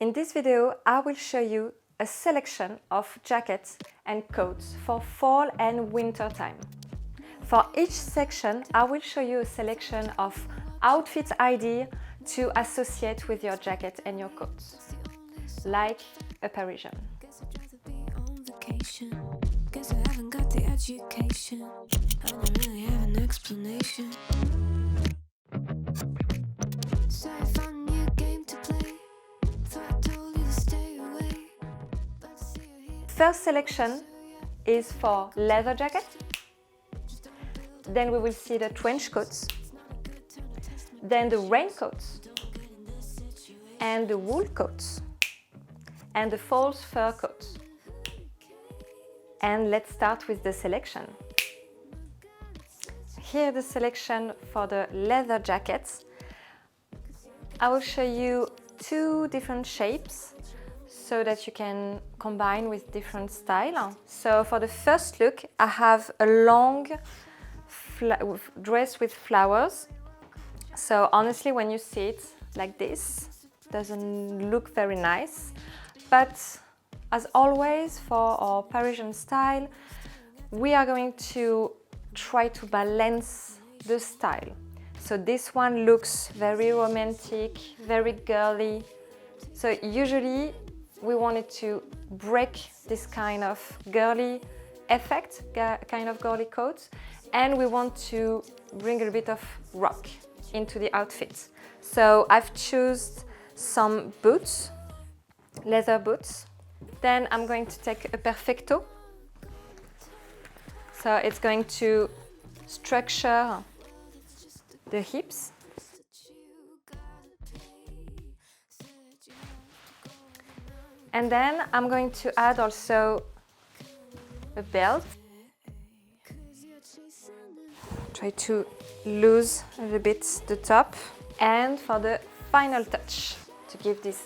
In this video, I will show you a selection of jackets and coats for fall and winter time. For each section, I will show you a selection of outfit idea to associate with your jacket and your coats, like a Parisian. Guess I haven't got the education. I don't really have an explanation. So I found a new game to play. Thought I told you to stay away. But see you here. First selection is for leather jacket. Then we will see the trench coats. Then the raincoats. And the wool coats. And the false fur coats. And let's start with the selection. Here the selection for the leather jackets. I will show you two different shapes so that you can combine with different style. So for the first look, I have a long dress with flowers. So honestly, when you see it like this, it doesn't look very nice. But as always, for our Parisian style, we are going to try to balance the style. So this one looks very romantic, very girly. So usually we wanted to break this kind of girly effect, kind of girly coat, and we want to bring a bit of rock into the outfit. So I've chosen some boots, leather boots. Then I'm going to take a perfecto. So it's going to structure the hips. And then I'm going to add also a belt. Try to lose a little bit the top. And for the final touch, to give this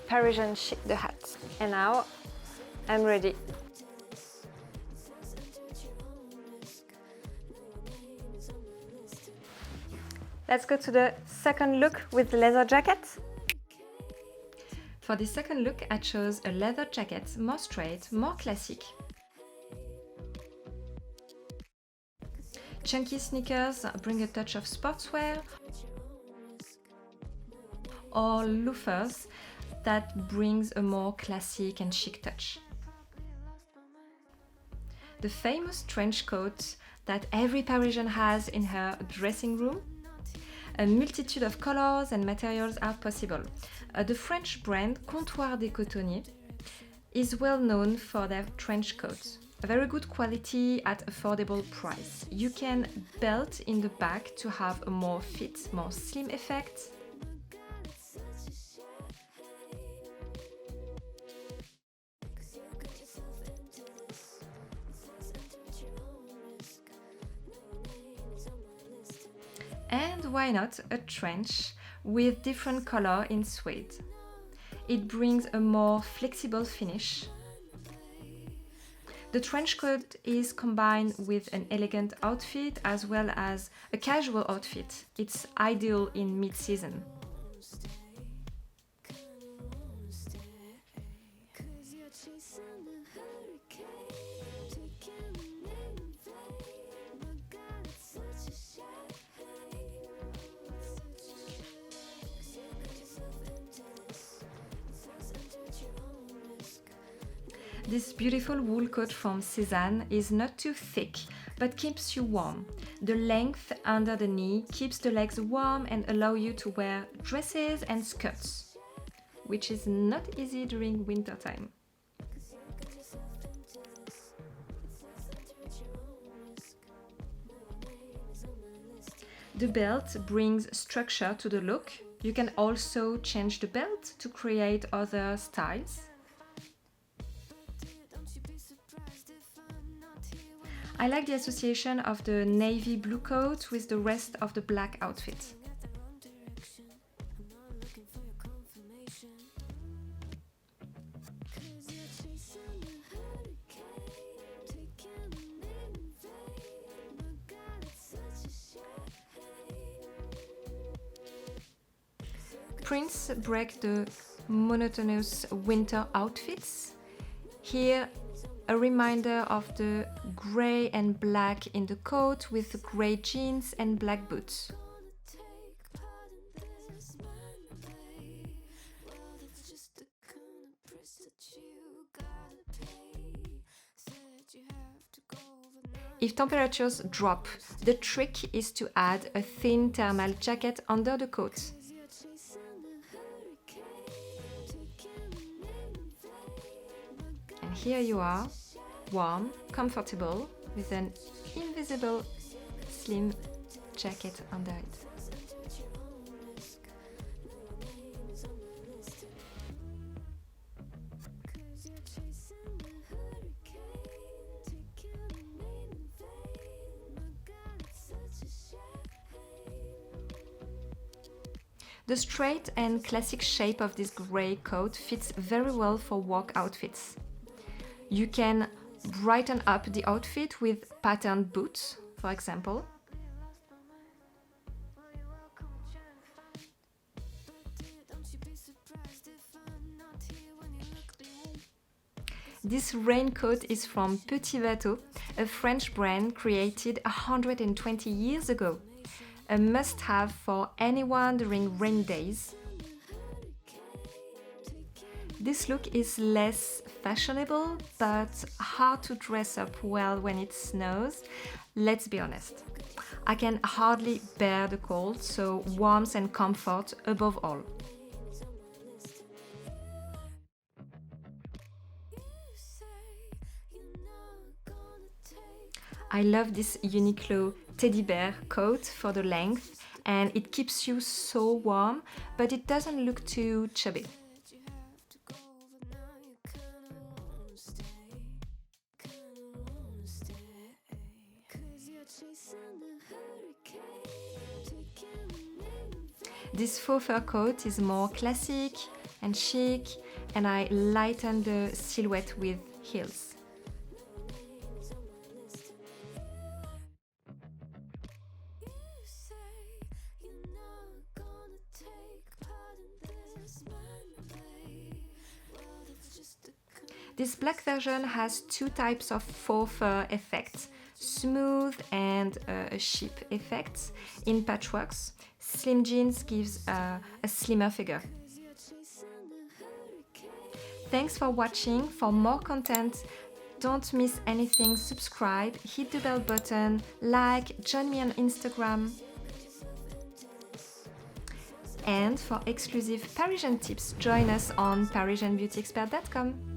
Parisian chic the hat. And now I'm ready. Let's go to the second look with the leather jacket. For the second look, I chose a leather jacket, more straight, more classic. Chunky sneakers bring a touch of sportswear, or loafers that brings a more classic and chic touch. The famous trench coat that every Parisian has in her dressing room. A multitude of colors and materials are possible. The French brand Comptoir des Cotonniers is well known for their trench coats. A very good quality at affordable price. You can belt in the back to have a more fit, more slim effect. And why not a trench with different color in suede? It brings a more flexible finish. The trench coat is combined with an elegant outfit as well as a casual outfit. It's ideal in mid-season. This beautiful wool coat from Parisian is not too thick, but keeps you warm. The length under the knee keeps the legs warm and allow you to wear dresses and skirts, which is not easy during winter time. The belt brings structure to the look. You can also change the belt to create other styles. I like the association of the navy blue coat with the rest of the black outfit. Prints break the monotonous winter outfits. Here, a reminder of the grey and black in the coat with grey jeans and black boots. If temperatures drop, the trick is to add a thin thermal jacket under the coat. And here you are, warm, comfortable, with an invisible slim jacket under it. The straight and classic shape of this grey coat fits very well for work outfits. You can brighten up the outfit with patterned boots, for example. This raincoat is from Petit Bateau, a French brand created 120 years ago. A must-have for anyone during rainy days. This look is less fashionable, but hard to dress up well when it snows. Let's be honest. I can hardly bear the cold, so warmth and comfort above all. I love this Uniqlo teddy bear coat for the length, and it keeps you so warm, but it doesn't look too chubby. This faux fur coat is more classic and chic, and I lighten the silhouette with heels. This black version has two types of faux fur effects, smooth and a sheep effect in patchworks. Slim jeans gives a slimmer figure. Thanks for watching. For more content, don't miss anything, subscribe, hit the bell button, like, join me on Instagram. And for exclusive Parisian tips, join us on ParisianBeautyExpert.com.